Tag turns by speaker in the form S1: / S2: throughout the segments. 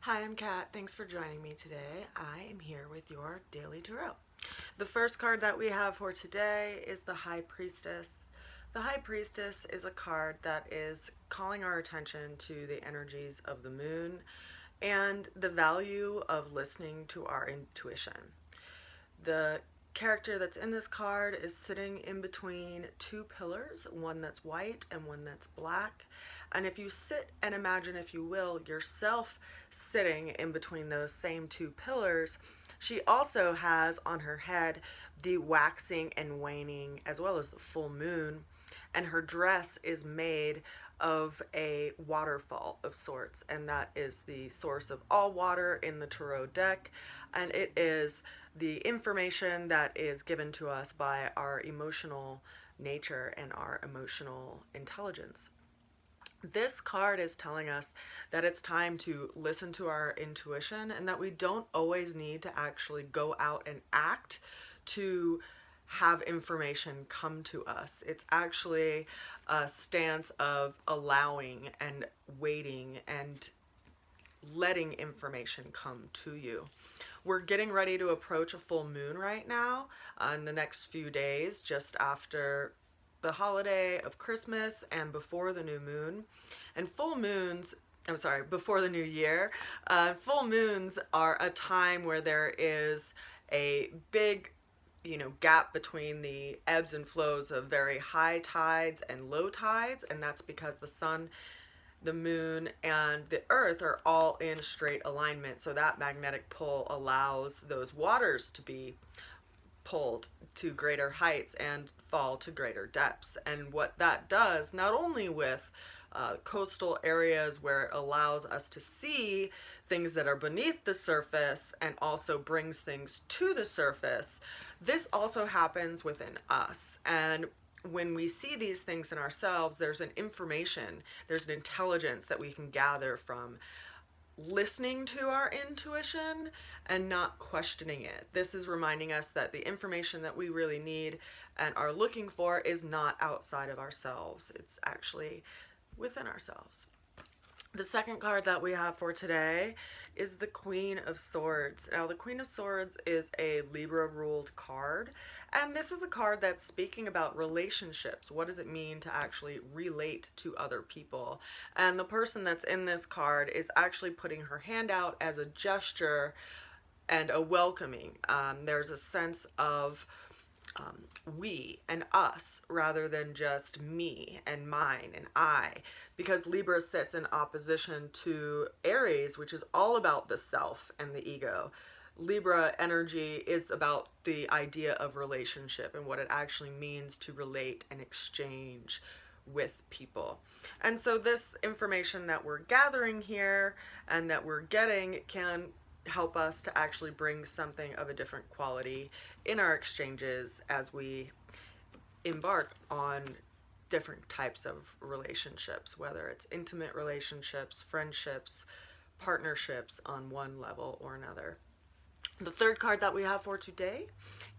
S1: Hi, I'm Kat. Thanks for joining me today. I am here with your daily tarot. The first card that we have for today is the High Priestess. The High Priestess is a card that is calling our attention to the energies of the moon and the value of listening to our intuition. The character that's in this card is sitting in between two pillars, one that's white and one that's black. And if you sit and imagine, if you will, yourself sitting in between those same two pillars, she also has on her head the waxing and waning as well as the full moon. And her dress is made of a waterfall of sorts, and that is the source of all water in the tarot deck, and it is the information that is given to us by our emotional nature and our emotional intelligence. This card is telling us that it's time to listen to our intuition and that we don't always need to actually go out and act to have information come to us. It's actually a stance of allowing and waiting and letting information come to you. We're getting ready to approach a full moon right now in the next few days, just after the holiday of Christmas and before the new moon. And before the new year. Full moons are a time where there is a big gap between the ebbs and flows of very high tides and low tides, and that's because the sun, the moon, and the earth are all in straight alignment, so that magnetic pull allows those waters to be pulled to greater heights and fall to greater depths. And what that does, not only with coastal areas where it allows us to see things that are beneath the surface and also brings things to the surface, this also happens within us. And when we see these things in ourselves, there's an intelligence that we can gather from listening to our intuition and not questioning it. This is reminding us that the information that we really need and are looking for is not outside of ourselves. It's actually within ourselves. The second card that we have for today is the Queen of Swords. Now, the Queen of Swords is a Libra-ruled card, and this is a card that's speaking about relationships. What does it mean to actually relate to other people? And the person that's in this card is actually putting her hand out as a gesture and a welcoming. There's a sense of we and us rather than just me and mine and I, because Libra sits in opposition to Aries, which is all about the self and the ego. Libra energy is about the idea of relationship and what it actually means to relate and exchange with people. And so this information that we're gathering here and that we're getting can help us to actually bring something of a different quality in our exchanges as we embark on different types of relationships, whether it's intimate relationships, friendships, partnerships on one level or another. The third card that we have for today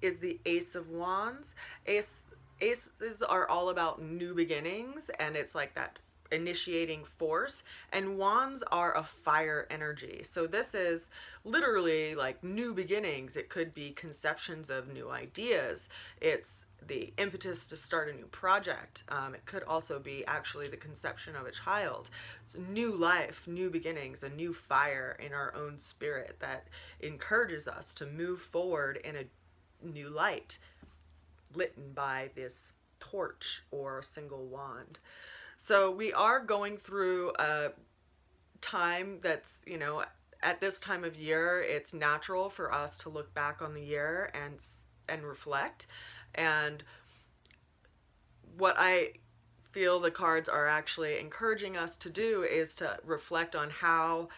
S1: is the Ace of Wands. Aces are all about new beginnings, and it's like that initiating force, and wands are a fire energy. So this is literally like new beginnings. It could be conceptions of new ideas. It's the impetus to start a new project. It could also be actually the conception of a child. It's new life, new beginnings, a new fire in our own spirit that encourages us to move forward in a new light, lit by this torch or a single wand. So we are going through a time that's, at this time of year, it's natural for us to look back on the year and reflect. And what I feel the cards are actually encouraging us to do is to reflect on how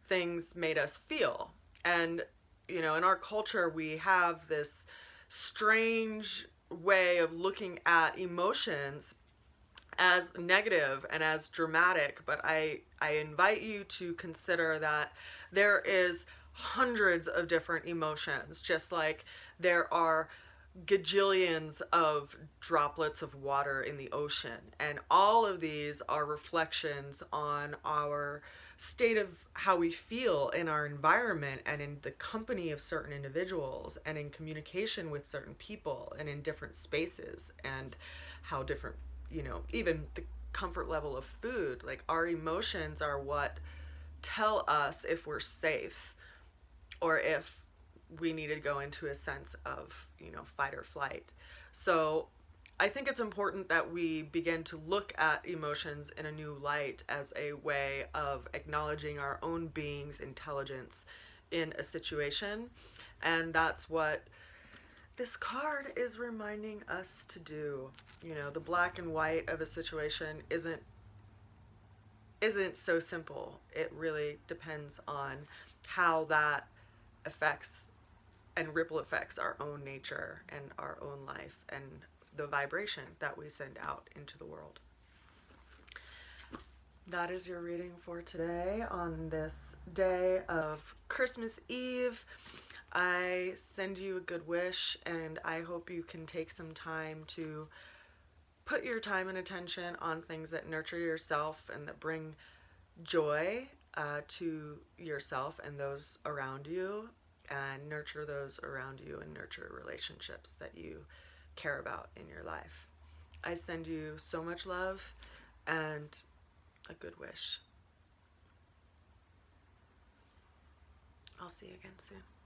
S1: things made us feel. And, in our culture, we have this strange way of looking at emotions as negative and as dramatic, but I invite you to consider that there is hundreds of different emotions, just like there are gajillions of droplets of water in the ocean, and all of these are reflections on our state of how we feel in our environment and in the company of certain individuals and in communication with certain people and in different spaces, and how different, even the comfort level of food, like our emotions are what tell us if we're safe or if we need to go into a sense of, fight or flight. So I think it's important that we begin to look at emotions in a new light as a way of acknowledging our own being's intelligence in a situation. And that's what this card is reminding us to do. The black and white of a situation isn't so simple. It really depends on how that affects and ripple effects our own nature and our own life and the vibration that we send out into the world. That is your reading for today on this day of Christmas Eve. I send you a good wish, and I hope you can take some time to put your time and attention on things that nurture yourself and that bring joy to yourself and those around you, and nurture those around you and nurture relationships that you care about in your life. I send you so much love and a good wish. I'll see you again soon.